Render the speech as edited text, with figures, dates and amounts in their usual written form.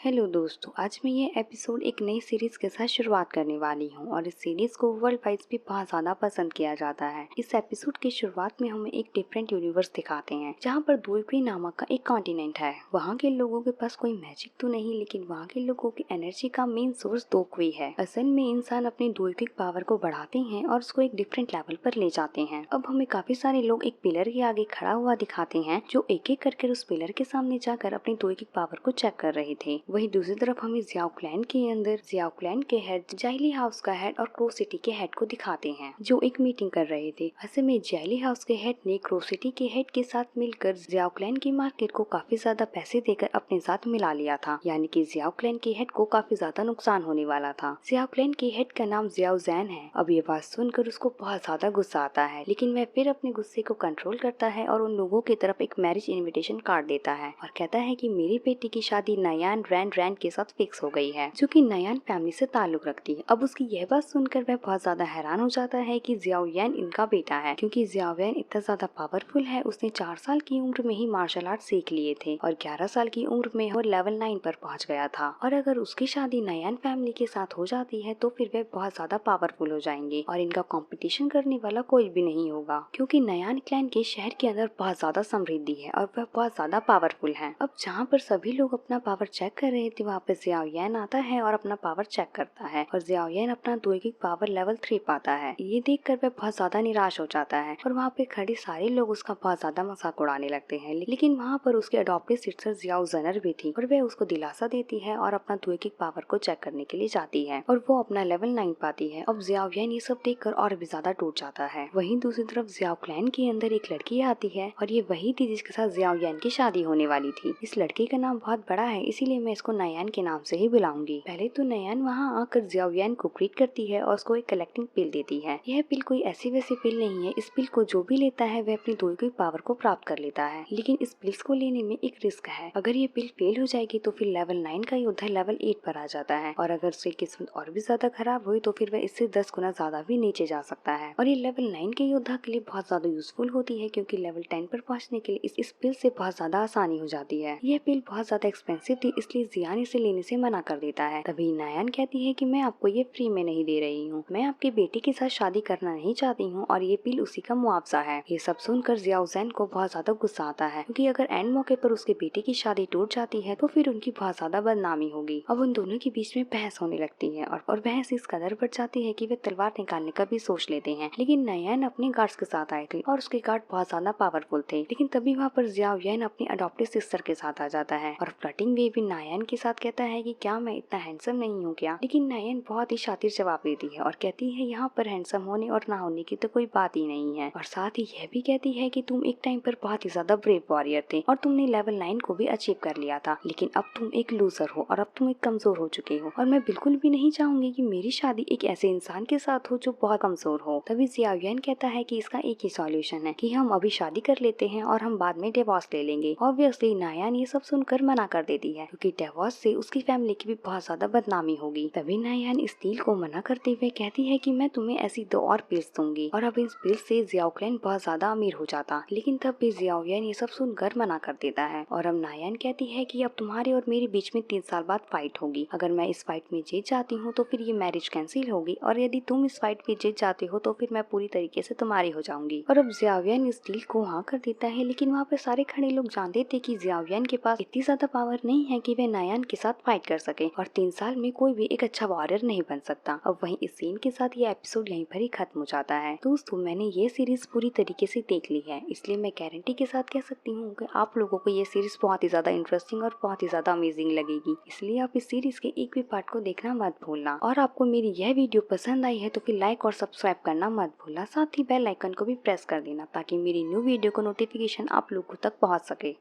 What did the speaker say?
Hello दोस्तों, आज मैं ये एपिसोड एक नई सीरीज के साथ शुरुआत करने वाली हूँ और इस सीरीज को वर्ल्ड वाइड भी बहुत ज्यादा पसंद किया जाता है। इस एपिसोड की शुरुआत में हमें एक डिफरेंट यूनिवर्स दिखाते हैं जहाँ पर द्वीपी नामक का एक कॉन्टिनेंट है। वहाँ के लोगों के पास कोई मैजिक तो नहीं, लेकिन वहाँ के लोगों की एनर्जी का मेन सोर्स द्वीपी है। असल में इंसान अपनी द्वीपिक पावर को बढ़ाते हैं और उसको एक डिफरेंट लेवल पर ले जाते हैं। अब हमें काफी सारे लोग एक पिलर के आगे खड़ा हुआ दिखाते हैं जो एक एक करके उस पिलर के सामने जाकर अपनी द्वीपिक पावर को चेक कर रहे थे। वहीं दूसरी तरफ हमें जियाओ क्लैन के अंदर जियाओ क्लैन के हेड, जाइली हाउस का हेड और क्रो सिटी के हेड को दिखाते हैं जो एक मीटिंग कर रहे थे। ऐसे में जाइली हाउस के हेड ने क्रो सिटी के हेड के साथ मिलकर जियाओ क्लैन की मार्केट को काफी ज्यादा पैसे देकर अपने साथ मिला लिया था, यानी कि जियाओ क्लैन के हेड को काफी ज्यादा नुकसान होने वाला था। जियाओ क्लैन के हेड का नाम जियाओ जैन है। अब ये बात सुनकर उसको बहुत ज्यादा गुस्सा आता है, लेकिन वह फिर अपने गुस्से को कंट्रोल करता है और उन लोगों की तरफ एक मैरिज इन्विटेशन कार्ड देता है और कहता है कि मेरी बेटी की शादी नयान रैन के साथ फिक्स हो गई है, जो कि नयान फैमिली से ताल्लुक रखती है। अब उसकी यह बात सुनकर वह बहुत ज्यादा हैरान हो जाता है कि जियाओ यान इनका बेटा है, क्योंकि जियाओ यान इतना ज्यादा पावरफुल है। उसने 4 साल की उम्र में ही मार्शल आर्ट सीख लिए थे और 11 साल की उम्र में वो लेवल 9 पर पहुंच गया था। और अगर उसकी शादी नयान फैमिली के साथ हो जाती है तो फिर वह बहुत ज्यादा पावरफुल हो जाएंगे और इनका कंपटीशन करने वाला कोई भी नहीं होगा, क्योंकि नयान क्लैन के शहर के अंदर बहुत ज्यादा समृद्धि है और वह बहुत ज्यादा पावरफुल है। अब जहाँ पर सभी लोग अपना पावर चेक कर रहे थे, वहाँ पे जियाओ यान आता है और अपना पावर चेक करता है और जियाओ यान अपना द्वीपिक पावर लेवल 3 पाता है। ये देखकर वह बहुत ज्यादा निराश हो जाता है और वहाँ पे खड़े सारे लोग उसका बहुत ज्यादा मजाक उड़ाने लगते हैं। लेकिन वहाँ पर उसकी अडॉप्टेड सिस्टर जियाओ जनर भी थी और वह उसको दिलासा देती है और अपना द्वीपिक पावर को चेक करने के लिए जाती है और वो अपना लेवल 9 पाती है। अब जियाओ यान ये सब देखकर और भी ज्यादा टूट जाता है। वहीं दूसरी तरफ जियाओ क्लैन के अंदर एक लड़की आती है और ये वही थी जिसके साथ जियाओ यान की शादी होने वाली थी। इस लड़की का नाम बहुत बड़ा है, इसीलिए मैं इसको नयान के नाम से ही बुलाऊंगी। पहले तो नयान वहाँ आकर जियाओ यान को ग्रीट करती है और उसको एक कलेक्टिंग पिल देती है। यह पिल कोई ऐसी वैसी पिल नहीं है। इस पिल को जो भी लेता है वह अपनी द्वीपिक पावर को प्राप्त कर लेता है, लेकिन इस पिल्स को लेने में एक रिस्क है। अगर ये पिल फेल हो जाएगी तो फिर लेवल 9 का योद्धा लेवल 8 पर आ जाता है और अगर उसकी किस्मत और भी ज्यादा खराब हुई तो फिर वह इससे 10 गुना ज्यादा भी नीचे जा सकता है। और ये लेवल 9 के योद्धा के लिए बहुत ज्यादा यूजफुल होती है, क्योंकि लेवल 10 पर पहुंचने के लिए इस पिल से बहुत ज्यादा आसानी हो जाती है। यह पिल बहुत ज्यादा एक्सपेंसिव थी, इसलिए जियान इसे लेने से मना कर देता है। तभी नयान कहती है कि मैं आपको ये फ्री में नहीं दे रही हूँ, मैं आपके बेटे के साथ शादी करना नहीं चाहती हूँ और ये पिल उसी का मुआवजा है। ये सब सुनकर जियाओ जैन को बहुत ज्यादा गुस्सा आता है, क्योंकि अगर एंड मौके पर उसके बेटे की शादी टूट जाती है तो फिर उनकी बहुत ज्यादा बदनामी होगी। अब उन दोनों के बीच में बहस होने लगती है और बहस इस कदर बढ़ जाती है कि वे तलवार निकालने का भी सोच लेते हैं। लेकिन नयान अपने गार्ड्स के साथ आए थे और उसके गार्ड बहुत ज्यादा पावरफुल थे। लेकिन तभी वहाँ पर जियाओ यान अपनी अडॉप्टेड सिस्टर के साथ आ जाता है और फ्लर्टिंग वे भी नयान के साथ कहता है कि क्या मैं इतना हैंडसम नहीं हूँ क्या। लेकिन नयान बहुत ही शातिर जवाब देती है और कहती है यहाँ पर हैंडसम होने और ना होने की तो कोई बात ही नहीं है, और साथ ही यह भी कहती है कि तुम एक टाइम पर बहुत ही ज्यादा ब्रेव वॉरियर थे और तुमने लेवल 9 को भी अचीव कर लिया था, लेकिन अब तुम एक लूजर हो और अब तुम एक कमजोर हो चुके हो और मैं बिल्कुल भी नहीं चाहूंगी कि मेरी शादी एक ऐसे इंसान के साथ हो जो बहुत कमजोर हो। तभी जियाओ यान कहता है कि इसका एक ही सॉल्यूशन है कि हम अभी शादी कर लेते हैं और हम बाद में डिवोर्स ले लेंगे। ऑब्वियसली नयान ये सब सुनकर मना कर देती है, क्योंकि डिवोर्स से उसकी फैमिली की भी बहुत ज्यादा बदनामी होगी। तभी नयान इस डील को मना करते हुए कहती है कि मैं तुम्हें ऐसी 2 और पिल्स दूंगी और अब इस पिल्स से जियाओ क्लैन बहुत ज्यादा अमीर हो जाता। लेकिन तब भी जियाओ यान ये सब सुनकर मना कर देता है और अब नयान कहती है कि अब तुम्हारे और मेरे बीच में 3 साल बाद फाइट होगी। अगर मैं इस फाइट में जीत जाती हूँ तो फिर ये मैरिज कैंसिल होगी और यदि तुम इस फाइट में जीत जाते हो तो फिर मैं पूरी तरीके से तुम्हारी हो जाऊंगी। और अब जियाओ यान इस डील को हाँ कर देता है, लेकिन वहाँ पे सारे खड़े लोग जानते थे कि जियाओ यान के पास इतनी ज्यादा पावर नहीं है कि वे नयान के साथ फाइट कर सके और 3 साल में कोई भी एक अच्छा वॉरियर नहीं बन सकता। अब वहीं इस सीन के साथ ये एपिसोड यहीं पर ही खत्म हो जाता है। दोस्तों, मैंने ये सीरीज पूरी तरीके से देख ली है, इसलिए मैं गारंटी के साथ कह सकती हूँ कि आप लोगों को ये सीरीज बहुत ही ज्यादा इंटरेस्टिंग और बहुत ही ज्यादा अमेजिंग लगेगी। इसलिए आप इस सीरीज के एक भी पार्ट को देखना मत भूलना। और आपको मेरी यह वीडियो पसंद आई है तो फिर लाइक और सब्सक्राइब करना मत भूलना। साथ ही बेल आइकन को भी प्रेस कर देना ताकि मेरी न्यू वीडियो को नोटिफिकेशन आप लोगों तक पहुँच सके।